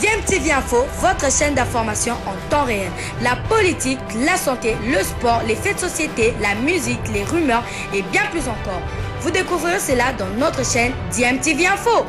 DMTV Info, votre chaîne d'information en temps réel. La politique, la santé, le sport, les faits de société, la musique, les rumeurs et bien plus encore. Vous découvrirez cela dans notre chaîne DMTV Info.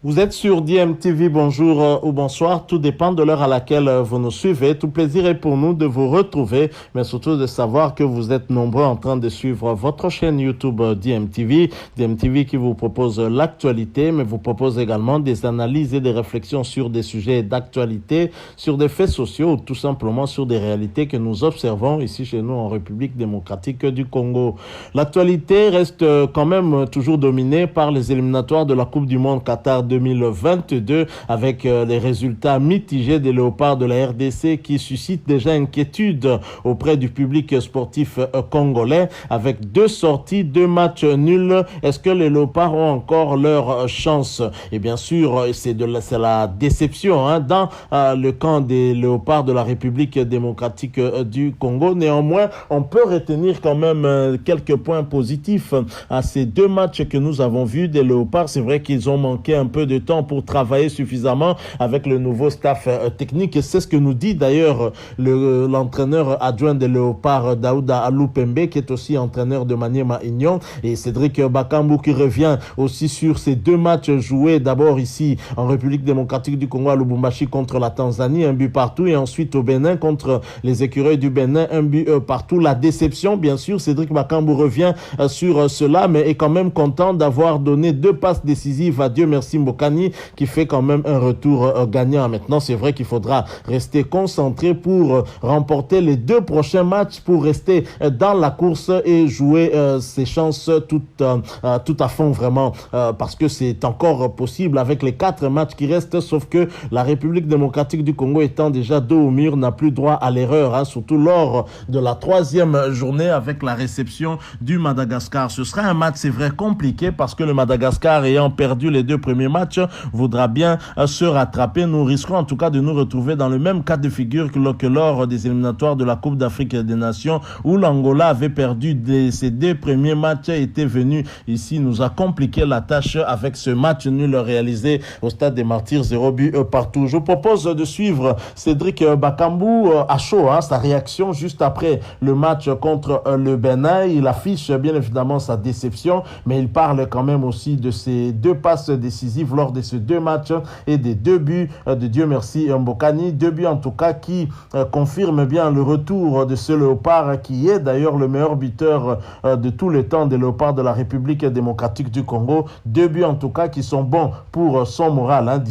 Vous êtes sur DMTV, bonjour ou bonsoir, tout dépend de l'heure à laquelle vous nous suivez. Tout plaisir est pour nous de vous retrouver, mais surtout de savoir que vous êtes nombreux en train de suivre votre chaîne YouTube DMTV. DMTV qui vous propose l'actualité, mais vous propose également des analyses et des réflexions sur des sujets d'actualité, sur des faits sociaux ou tout simplement sur des réalités que nous observons ici chez nous en République démocratique du Congo. L'actualité reste quand même toujours dominée par les éliminatoires de la Coupe du Monde Qatar 2022 avec les résultats mitigés des Léopards de la RDC qui suscitent déjà inquiétude auprès du public sportif congolais avec 2 sorties, 2 matchs nuls. Est-ce que les Léopards ont encore leur chance? Et bien sûr, c'est la déception dans le camp des Léopards de la République démocratique du Congo. Néanmoins, on peut retenir quand même quelques points positifs à ces 2 matchs que nous avons vus des Léopards. C'est vrai qu'ils ont manqué un peu de temps pour travailler suffisamment avec le nouveau staff technique. Et c'est ce que nous dit d'ailleurs l'entraîneur adjoint des Léopards, Daouda Aloupembe, qui est aussi entraîneur de Maniema Union, et Cédric Bakambu qui revient aussi sur ces 2 matchs joués d'abord ici en République démocratique du Congo à Lubumbashi contre la Tanzanie, 1 but partout, et ensuite au Bénin contre les Écureuils du Bénin, 1 but partout. La déception, bien sûr, Cédric Bakambu revient sur cela, mais est quand même content d'avoir donné 2 passes décisives à Dieu merci Mbokani, qui fait quand même un retour gagnant. Maintenant, c'est vrai qu'il faudra rester concentré pour remporter les 2 prochains matchs, pour rester dans la course et jouer ses chances tout à fond vraiment, parce que c'est encore possible avec les 4 matchs qui restent, sauf que la République démocratique du Congo étant déjà dos au mur n'a plus droit à l'erreur, surtout lors de la 3e journée avec la réception du Madagascar. Ce sera un match, c'est vrai, compliqué parce que le Madagascar, ayant perdu les 2 premiers matchs, voudra bien se rattraper. Nous risquons en tout cas de nous retrouver dans le même cas de figure que lors des éliminatoires de la Coupe d'Afrique des Nations où l'Angola avait perdu ses 2 premiers matchs, était venu ici, nous a compliqué la tâche avec ce match nul réalisé au stade des Martyrs, 0 but partout. Je vous propose de suivre Cédric Bakambu à chaud, sa réaction juste après le match contre le Bénin. Il affiche bien évidemment sa déception, mais il parle quand même aussi de ses 2 passes décisives lors de ces 2 matchs et des 2 buts de Dieu merci Mbokani. 2 buts en tout cas qui confirment bien le retour de ce Léopard qui est d'ailleurs le meilleur buteur de tous les temps des Léopards de la République démocratique du Congo. 2 buts en tout cas qui sont bons pour son moral,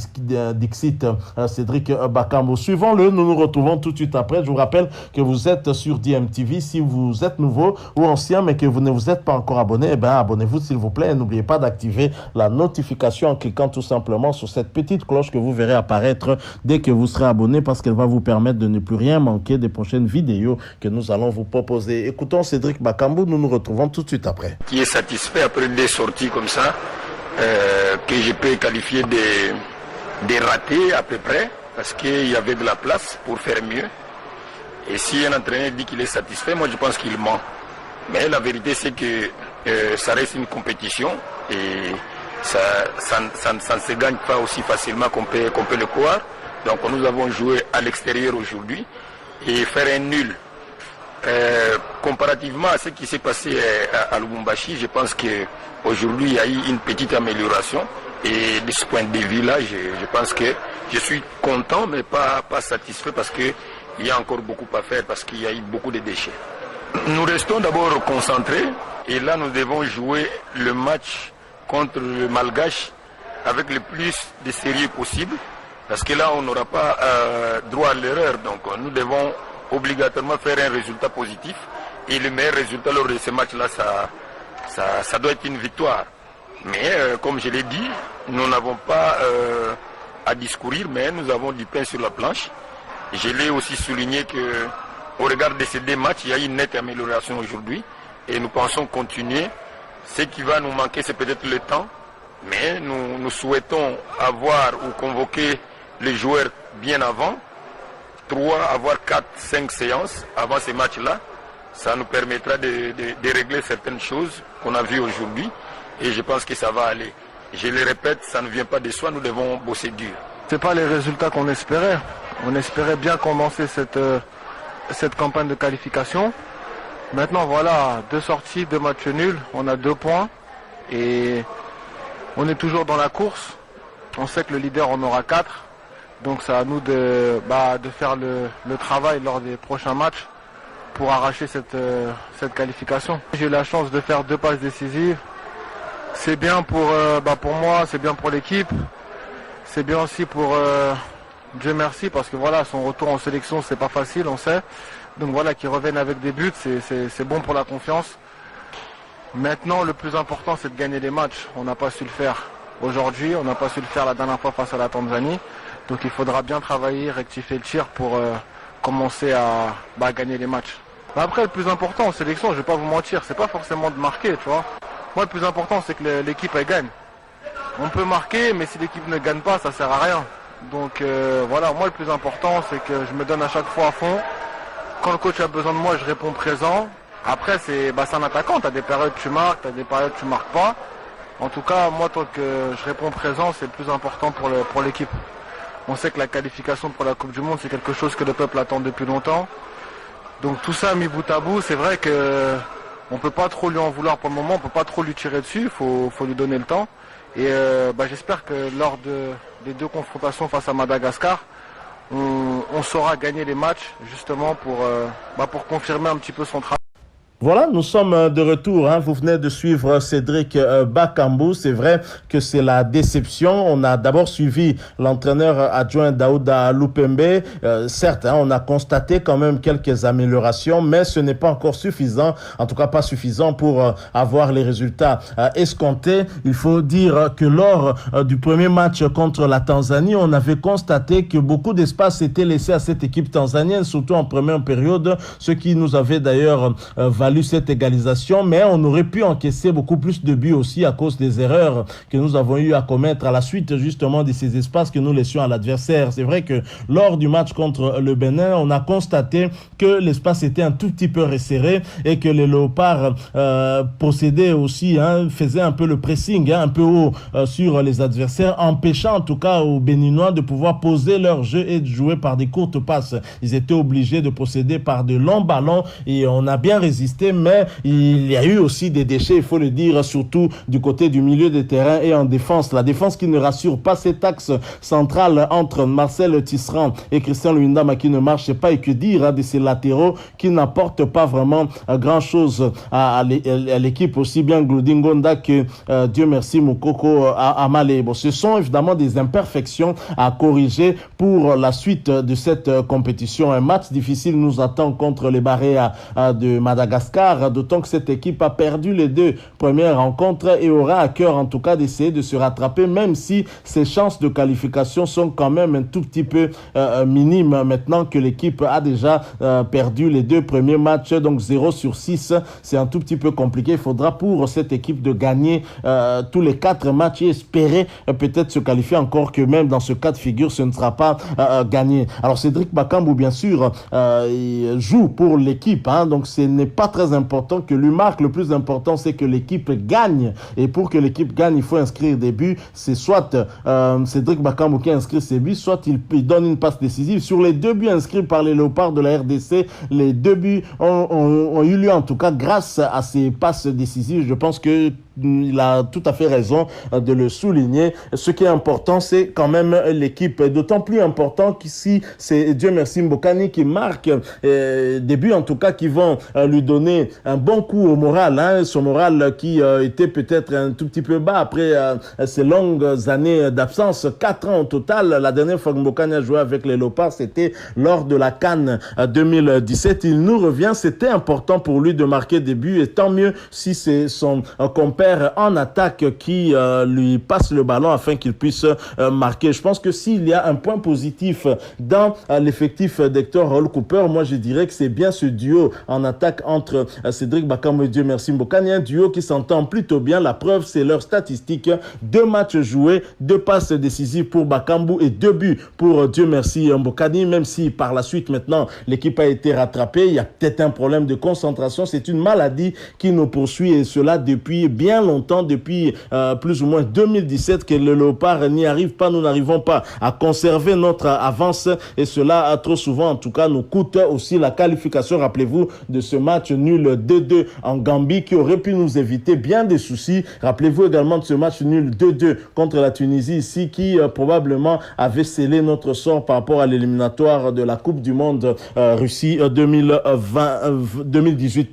dixit Cédric Bakambu. Suivons-le, nous nous retrouvons tout de suite après. Je vous rappelle que vous êtes sur DMTV. Si vous êtes nouveau ou ancien mais que vous ne vous êtes pas encore abonné, abonnez-vous s'il vous plaît et n'oubliez pas d'activer la notification en cliquant tout simplement sur cette petite cloche que vous verrez apparaître dès que vous serez abonné, parce qu'elle va vous permettre de ne plus rien manquer des prochaines vidéos que nous allons vous proposer. Écoutons Cédric Bakambu, nous nous retrouvons tout de suite après. Qui est satisfait après des sorties comme ça, que je peux qualifier des ratés à peu près, parce qu'il y avait de la place pour faire mieux. Et si un entraîneur dit qu'il est satisfait, moi je pense qu'il ment. Mais la vérité c'est que ça reste une compétition et ça ne se gagne pas aussi facilement qu'on peut le croire. Donc nous avons joué à l'extérieur aujourd'hui et faire un nul. Comparativement à ce qui s'est passé à Lubumbashi, je pense qu'aujourd'hui il y a eu une petite amélioration. Et de ce point de vue-là, je pense que je suis content mais pas satisfait parce qu'il y a encore beaucoup à faire, parce qu'il y a eu beaucoup de déchets. Nous restons d'abord concentrés et là nous devons jouer le match contre le Malgache avec le plus de sérieux possible, parce que là on n'aura pas droit à l'erreur. Donc nous devons obligatoirement faire un résultat positif et le meilleur résultat lors de ce match-là, ça doit être une victoire. Mais comme je l'ai dit, nous n'avons pas à discourir, mais nous avons du pain sur la planche. Je l'ai aussi souligné qu'au regard de ces 2 matchs, il y a une nette amélioration aujourd'hui et nous pensons continuer. Ce qui va nous manquer, c'est peut-être le temps, mais nous souhaitons avoir ou convoquer les joueurs bien avant, avoir 4-5 séances avant ces matchs-là. Ça nous permettra de régler certaines choses qu'on a vues aujourd'hui et je pense que ça va aller. Je le répète, ça ne vient pas de soi, nous devons bosser dur. Ce n'est pas les résultats qu'on espérait. On espérait bien commencer cette campagne de qualification. Maintenant, voilà, 2 sorties, 2 matchs nuls, on a 2 points et on est toujours dans la course. On sait que le leader en aura 4, donc c'est à nous de faire le travail lors des prochains matchs pour arracher cette qualification. J'ai eu la chance de faire 2 passes décisives. C'est bien pour moi, c'est bien pour l'équipe. C'est bien aussi pour Dieu merci parce que voilà, son retour en sélection c'est pas facile, on sait. Donc voilà, qu'il revienne avec des buts, c'est bon pour la confiance. Maintenant, le plus important c'est de gagner les matchs. On n'a pas su le faire aujourd'hui, on n'a pas su le faire la dernière fois face à la Tanzanie. Donc il faudra bien travailler, rectifier le tir pour commencer à gagner les matchs. Après, le plus important en sélection, je vais pas vous mentir, c'est pas forcément de marquer, tu vois. Moi, le plus important, c'est que l'équipe elle gagne. On peut marquer, mais si l'équipe ne gagne pas, ça sert à rien. Donc voilà, moi le plus important, c'est que je me donne à chaque fois à fond. Quand le coach a besoin de moi, je réponds présent. Après, c'est un attaquant. Tu as des périodes où tu marques, tu as des périodes où tu marques pas. En tout cas, moi, tant que je réponds présent, c'est le plus important pour l'équipe. On sait que la qualification pour la Coupe du Monde, c'est quelque chose que le peuple attend depuis longtemps. Donc tout ça mis bout à bout, c'est vrai que on peut pas trop lui en vouloir pour le moment, on peut pas trop lui tirer dessus, il faut lui donner le temps. Et j'espère que lors des 2 confrontations face à Madagascar, on saura gagner les matchs justement pour confirmer un petit peu son travail. Voilà, nous sommes de retour. Vous venez de suivre Cédric Bakambu. C'est vrai que c'est la déception. On a d'abord suivi l'entraîneur adjoint Daouda Lupembe. Certes, on a constaté quand même quelques améliorations, mais ce n'est pas encore suffisant. En tout cas, pas suffisant pour avoir les résultats escomptés. Il faut dire que lors du premier match contre la Tanzanie, on avait constaté que beaucoup d'espace était laissé à cette équipe tanzanienne, surtout en première période, ce qui nous avait d'ailleurs valu cette égalisation, mais on aurait pu encaisser beaucoup plus de buts aussi à cause des erreurs que nous avons eu à commettre à la suite justement de ces espaces que nous laissions à l'adversaire. C'est vrai que lors du match contre le Bénin, on a constaté que l'espace était un tout petit peu resserré et que les Léopards possédaient aussi, faisaient un peu le pressing, un peu haut sur les adversaires, empêchant en tout cas aux Béninois de pouvoir poser leur jeu et de jouer par des courtes passes. Ils étaient obligés de procéder par de longs ballons et on a bien résisté, mais il y a eu aussi des déchets, il faut le dire, surtout du côté du milieu de terrain et en défense. La défense qui ne rassure pas, cet axe central entre Marcel Tisserand et Christian Luyindama qui ne marche pas, et que dire de ces latéraux qui n'apportent pas vraiment grand-chose à l'équipe, aussi bien Glodingonda que Dieu merci Moukoko Amale. Bon, ce sont évidemment des imperfections à corriger pour la suite de cette compétition. Un match difficile nous attend contre les Baréas de Madagascar, d'autant que cette équipe a perdu les 2 premières rencontres et aura à cœur en tout cas d'essayer de se rattraper, même si ses chances de qualification sont quand même un tout petit peu minimes maintenant que l'équipe a déjà perdu les 2 premiers matchs, donc 0/6, c'est un tout petit peu compliqué. Il faudra pour cette équipe de gagner tous les 4 matchs et espérer peut-être se qualifier, encore que même dans ce cas de figure, ce ne sera pas gagné. Alors Cédric Bakambu, bien sûr, il joue pour l'équipe, donc ce n'est pas très important que lui marque. Le plus important, c'est que l'équipe gagne. Et pour que l'équipe gagne, il faut inscrire des buts. C'est soit Cédric Bakambu qui inscrit ses buts, soit il donne une passe décisive. Sur les 2 buts inscrits par les Léopards de la RDC, les 2 buts ont eu lieu en tout cas grâce à ces passes décisives. Je pense que il a tout à fait raison de le souligner. Ce qui est important, c'est quand même l'équipe. D'autant plus important qu'ici, c'est Dieu merci Mbokani qui marque des buts, en tout cas, qui vont lui donner un bon coup au moral. Son moral qui était peut-être un tout petit peu bas après ces longues années d'absence. 4 ans au total. La dernière fois que Mbokani a joué avec les Léopards, c'était lors de la CAN 2017. Il nous revient. C'était important pour lui de marquer des buts, et tant mieux si c'est son compère père en attaque qui lui passe le ballon afin qu'il puisse marquer. Je pense que s'il y a un point positif dans l'effectif d'Hector Raoul Cooper, moi je dirais que c'est bien ce duo en attaque entre Cédric Bakambu et Dieu merci Mbokani, un duo qui s'entend plutôt bien. La preuve, c'est leur statistique. 2 matchs joués, 2 passes décisives pour Bakambu et 2 buts pour Dieu merci Mbokani, même si par la suite maintenant l'équipe a été rattrapée. Il y a peut-être un problème de concentration. C'est une maladie qui nous poursuit et cela depuis bien longtemps, depuis plus ou moins 2017 que le Léopard n'y arrive pas. Nous n'arrivons pas à conserver notre avance et cela trop souvent en tout cas nous coûte aussi la qualification. Rappelez-vous de ce match nul 2-2 en Gambie qui aurait pu nous éviter bien des soucis. Rappelez-vous également de ce match nul 2-2 contre la Tunisie ici qui probablement avait scellé notre sort par rapport à l'éliminatoire de la Coupe du Monde Russie 2018.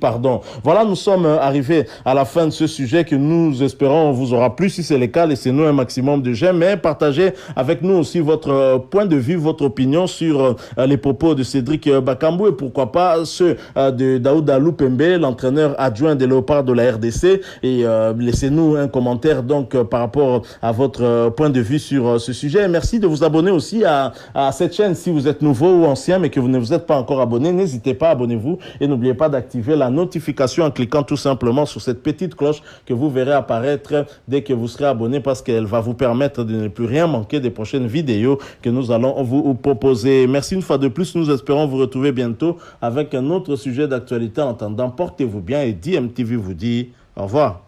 Voilà, nous sommes arrivés à la fin de ce sujet que nous espérons on vous aura plu. Si c'est le cas, laissez-nous un maximum de j'aime, mais partagez avec nous aussi votre point de vue, votre opinion sur les propos de Cédric Bakambu et pourquoi pas ceux de Daouda Lupembe, l'entraîneur adjoint des Léopards de la RDC, et laissez-nous un commentaire donc par rapport à votre point de vue sur ce sujet. Et merci de vous abonner aussi à cette chaîne si vous êtes nouveau ou ancien mais que vous ne vous êtes pas encore abonné. N'hésitez pas, abonnez-vous et n'oubliez pas d'activer la notification en cliquant tout simplement sur cette petite cloche que vous verrez apparaître dès que vous serez abonné parce qu'elle va vous permettre de ne plus rien manquer des prochaines vidéos que nous allons vous proposer. Merci une fois de plus. Nous espérons vous retrouver bientôt avec un autre sujet d'actualité. En attendant, portez-vous bien et DMTV vous dit au revoir.